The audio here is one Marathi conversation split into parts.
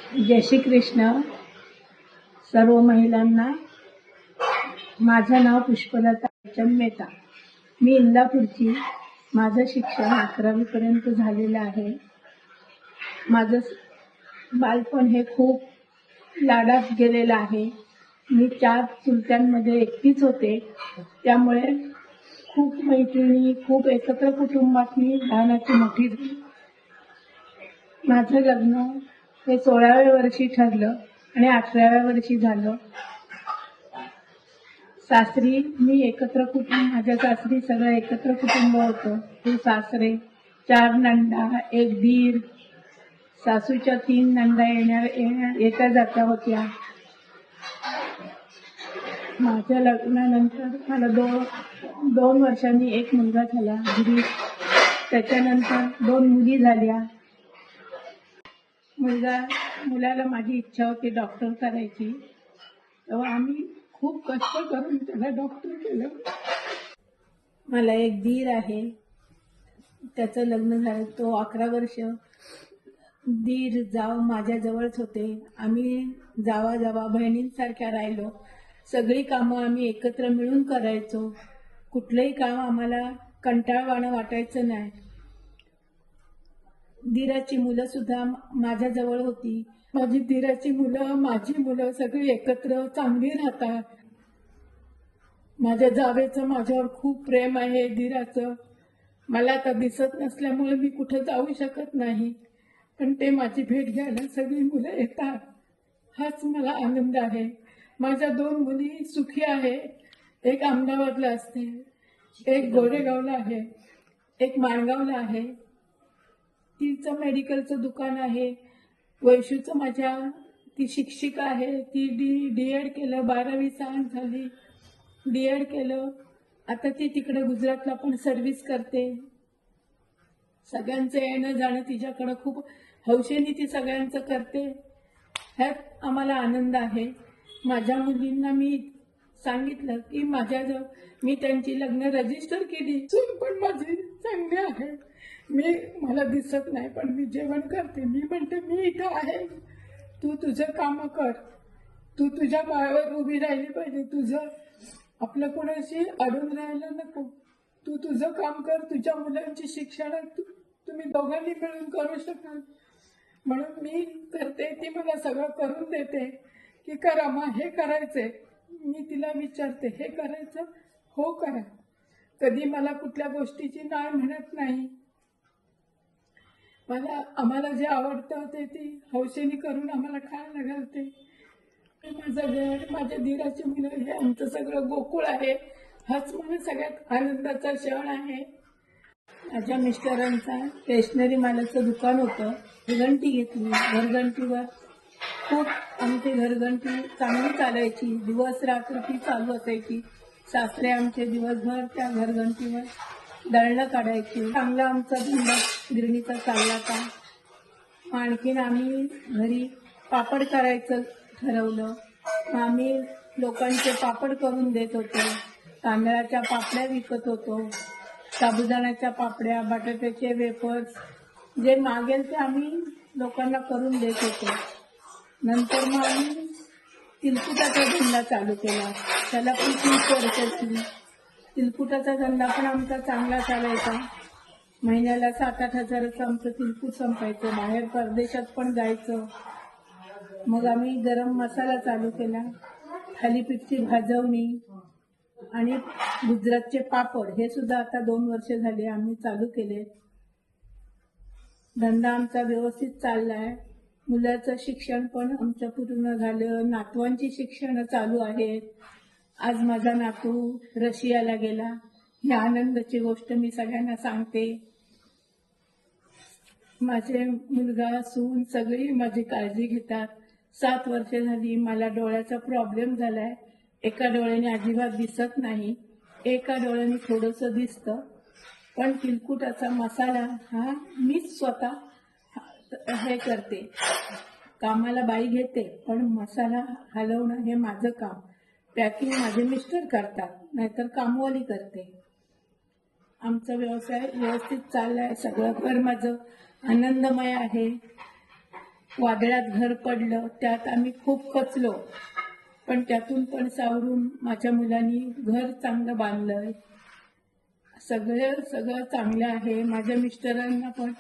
जय श्री कृष्ण. सर्व महिलांना माझं नाव पुष्पलता मेहता. मी इंदापूरची. माझं शिक्षण 11वी पर्यंत झालेलं आहे. माझं बालपण हे खूप लाडात गेलेलं आहे. मी 4 चुलत्यांमध्ये एकटीच होते, त्यामुळे खूप मैत्रिणी, खूप एकत्र कुटुंबात मी लहानाची मोठी झाली. माझं लग्न हे 16व्या वर्षी ठरलं आणि 18व्या वर्षी झालं. सासरी मी एकत्र कुटुंब, माझ्या सासरी सगळं एकत्र कुटुंब होतं. ते सासरे, 4 नंदा, 1 दीर, सासूच्या 3 नंदा येत्या जात्या होत्या. माझ्या लग्नानंतर मला 2 वर्षांनी एक मुलगा झाला, गिरीश. त्याच्यानंतर 2 मुली झाल्या. मुलाला माझी इच्छा होती डॉक्टर करायची, तेव्हा आम्ही खूप कष्ट करून त्याला डॉक्टर केलं. मला एक दीर आहे, त्याचं लग्न झालं. तो 11 वर्ष. दीर जाव माझ्याजवळच होते. आम्ही जावा बहिणींसारख्या राहिलो. सगळी कामं आम्ही एकत्र मिळून करायचो. कुठलंही काम आम्हाला कंटाळवाणं वाटायचं नाही. दीराची मुलं सुद्धा माझ्याजवळ होती. माझी दीराची मुलं, माझी मुलं सगळी एकत्र चांगली राहतात. माझ्या जावेचं माझ्यावर खूप प्रेम आहे, दीराचं. मला आता दिसत नसल्यामुळे मी कुठं जाऊ शकत नाही, पण ते माझी भेट घ्यायला सगळी मुलं येतात. हाच मला आनंद आहे. माझ्या 2 मुली सुखी आहे. एक अहमदाबादला असते, एक गोरेगावला आहे, एक माणगावला आहे. तिचं मेडिकलचं दुकान आहे. वैशूचं ती शिक्षिका आहे. ती डी.एड केलं, 12वी सायन्स झाली, डी.एड केलं. आता ती तिकडे गुजरातला पण सर्व्हिस करते. सगळ्यांचं येणं जाणं तिच्याकडं खूप हौशेने ती सगळ्यांचं करते. ह्यात आम्हाला आनंद आहे. माझ्या मुलींना मी सांगितलं की मी त्यांची लग्न रजिस्टर केली. सून पण माझी चांगली आहे. मला दिसत नाही, पण मी जेवण करते. मी म्हणते, मी इथं आहे, तू तुझं काम कर. तू तुझ्या पायावर उभी राहिली पाहिजे. तुझं आपलं कोणाशी अडून राहायला नको. तू तुझं काम कर. तुझ्या मुलांची शिक्षण तुम्ही दोघांनी मिळून करू शकाल. म्हणून मी करते. ती मला सगळं करून देते की करा मग, हे करायचंय. मी तिला विचारते, हे करायचं? हो करा. कधी मला कुठल्या गोष्टीची नाही म्हणत नाही. आम्हाला जे आवडतं ते ती हौशेने करून आम्हाला खायला घालते. माझं घर, माझ्या दीराची मुलं, हे आमचं सगळं गोकुळ आहे. हाच मला सगळ्यात आनंदाचा क्षण आहे. माझ्या मिस्टरांचा स्टेशनरी मालाचं दुकान होतं. घरघंटी घेतली. घरघंटीवर खूप आमची घरघंटी चांगली चालायची. दिवस रात्र ती चालू असायची. सासरे आमचे दिवसभर त्या घरघंटीवर दळणं काढायची. चांगला आमचा धंदा गिरणीचा चालला का. आणखीन आम्ही घरी पापड करायचं ठरवलं. आम्ही लोकांचे पापड करून देत होतो. तांदळाच्या पापड्या विकत होतो, साबुदाण्याच्या पापड्या, बटाट्याचे वेफर्स, जे मागेल ते आम्ही लोकांना करून देत होतो. नंतर मग आम्ही तिलकुटाचा धंदा चालू केला. त्याला पण 30 वर्षाची. तिलकुटाचा धंदा पण आमचा चांगला चालायचा. महिन्याला 7-8 हजाराचं आमचं तिलकुट संपायचं. बाहेर परदेशात पण जायचं. मग आम्ही गरम मसाला चालू केला, थालीपीठची भाजवणी आणि गुजरातचे पापड, हे सुद्धा आता 2 वर्ष झाले आम्ही चालू केले. धंदा आमचा व्यवस्थित चाललाय. मुलाचं शिक्षण पण आमचं पूर्ण झालं. नातवांची शिक्षण चालू आहेत. आज माझा नातू रशियाला गेला. ही आनंदाची गोष्ट मी सगळ्यांना सांगते. माझे मुलगा, सून सगळी माझी काळजी घेतात. 7 वर्ष झाली. मला डोळ्याचा प्रॉब्लेम झालाय. एका डोळ्याने अजिबात दिसत नाही, एका डोळ्याने थोडंसं दिसतं. पण तिलकुटाचा मसाला हा मीच स्वतः हे करते. कामाला बाई घेते, पण मसाला हलवणं हे माझं काम. पॅकिंग माझे मिस्टर करतात, नाहीतर कामवाली करते. आमचा व्यवसाय व्यवस्थित चाललाय. सगळं घर माझं आनंदमय आहे. वादळात घर पडलं, त्यात आम्ही खूप खचलो, पण त्यातून पण सावरून माझ्या मुलांनी घर चांगलं बांधलंय. सगळं चांगलं आहे. माझ्या मिस्टरांना पण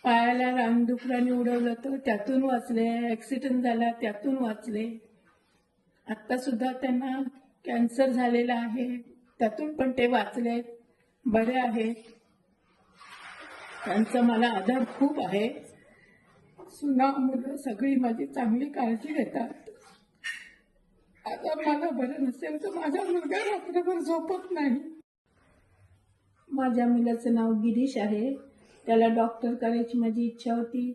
पायाला रानडुकराने उडवलं तर त्यातून वाचले, ऍक्सिडेंट झाला त्यातून वाचले. आता सुद्धा त्यांना कॅन्सर झालेला आहे, त्यातून पण ते वाचले, बरे आहेत. त्यांचा मला आधार खूप आहे. सुना मुलं सगळी माझी चांगली काळजी घेतात. आता मला बरं नसेल तर माझा मुलगा रात्रभर झोपत नाही. माझ्या मुलाचं नाव गिरीश आहे. त्याला डॉक्टर करायची माझी इच्छा होती.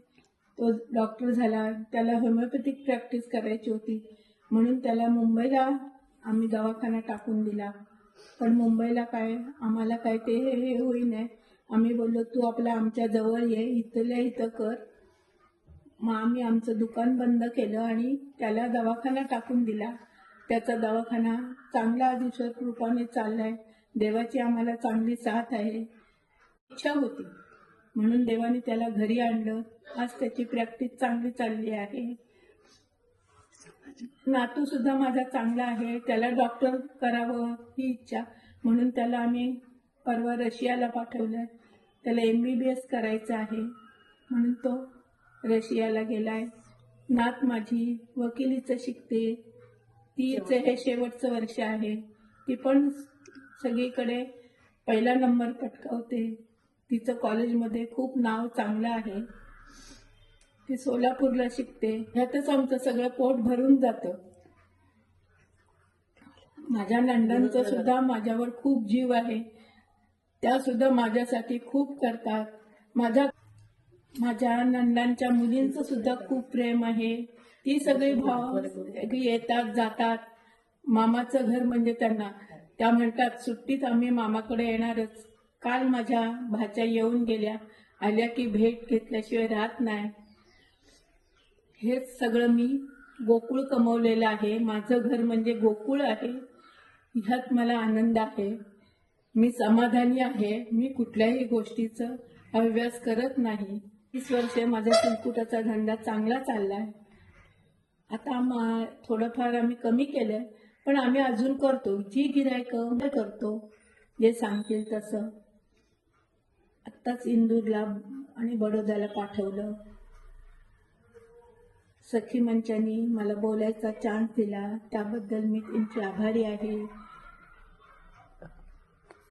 तो डॉक्टर झाला. त्याला होमिओपॅथिक प्रॅक्टिस करायची होती, म्हणून त्याला मुंबईला आम्ही दवाखाना टाकून दिला. पण मुंबईला आम्हाला ते हे होईना. आम्ही बोललो तू आपला आमच्या जवळ ये, इथल्या इथं कर. मग आम्ही आमचं दुकान बंद केलं आणि त्याला दवाखाना टाकून दिला. त्याचा दवाखाना चांगला दिवसात रूपाने चाललाय. देवाची आम्हाला चांगली साथ आहे. इच्छा होती म्हणून देवाने त्याला घरी आणलं. आज त्याची प्रॅक्टिस चांगली चालली आहे. नातू सुद्धा माझा चांगला आहे. त्याला डॉक्टर करावं ही इच्छा, म्हणून त्याला आम्ही परवा रशियाला पाठवलंय. त्याला MBBS करायचं आहे, म्हणून तो रशियाला गेलाय. नात माझी वकिलीचं शिकते. तिचं हे शेवटचं वर्ष आहे. ती पण सगळीकडे पहिला नंबर पटकावते. तिचं कॉलेजमध्ये खूप नाव चांगलं आहे. ती सोलापूरला शिकते. ह्यातच आमचं सगळं पोट भरून जातं. माझ्या नंदांचा सुद्धा माझ्यावर खूप जीव आहे. त्या सुद्धा माझ्यासाठी खूप करतात. माझ्या नंदांच्या मुलींचं सुद्धा खूप प्रेम आहे. ती सगळी भाव येतात जातात. मामाचं घर म्हणजे त्यांना, त्या म्हणतात सुट्टीत आम्ही मामाकडे येणारच. काल माझ्या भाच्या येऊन गेल्या. आल्या की भेट घेतल्याशिवाय राहत नाही. हेच सगळं मी गोकुळ कमवलेलं आहे. माझं घर म्हणजे गोकुळ आहे. ह्यात मला आनंद आहे. मी समाधानी आहे. मी कुठल्याही गोष्टीचं हव्यास करत नाही. 30 वर्ष माझा चिलकुटाचा धंदा चांगला चाललाय. आता थोडंफार आम्ही कमी केलंय, पण आम्ही अजून करतो. जी गिऱ्हाईकं करतो, जे सांगतील तसं. आत्ताच इंदूरला आणि बडोद्याला पाठवलं. सखी मंचांनी मला बोलायचा चान्स दिला, त्याबद्दल मी त्यांची आभारी आहे.